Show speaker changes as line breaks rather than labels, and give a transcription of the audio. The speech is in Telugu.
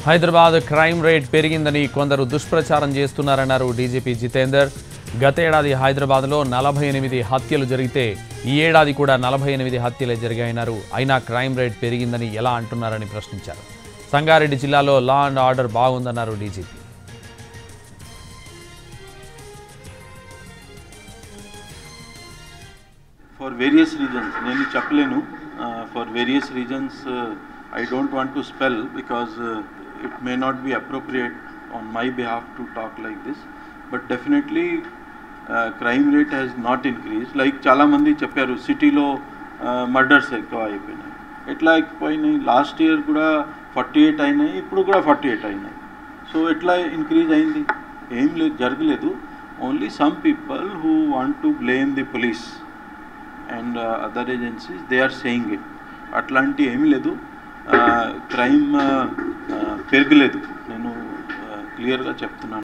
హైదరాబాద్ క్రైమ్ రేట్ పెరిగిందని కొందరు దుష్ప్రచారం చేస్తున్నారన్నారు డీజీపీ జితేందర్. గత ఏడాది హైదరాబాద్లో 48 హత్యలు జరిగితే ఈ ఏడాది కూడా 48 హత్యలే జరిగాయన్నారు. అయినా క్రైమ్ రేట్ పెరిగిందని ఎలా అంటున్నారని ప్రశ్నించారు. సంగారెడ్డి జిల్లాలో లా అండ్ ఆర్డర్ బాగుందన్నారు డీజీపీ.
For various reasons, నేను చెప్పలేను. For various reasons, I don't want to spell because it may not be appropriate on my behalf to talk like this. But definitely, crime rate has not increased. Like చాలా మంది చెప్పారు సిటీలో మర్డర్స్ ఎక్కువ అయిపోయినాయి. ఎట్లా ఎక్కువైనాయి? లాస్ట్ ఇయర్ కూడా 48 అయినాయి, ఇప్పుడు కూడా 48 అయినాయి. సో ఎట్లా ఇంక్రీజ్ అయింది? ఏం లేదు, జరగలేదు. Only some people who want to blame the police and other agencies, they are saying it. అట్లాంటి ఏమీ లేదు, క్రైమ్ పెరగలేదు. నేను క్లియర్గా చెప్తున్నాను.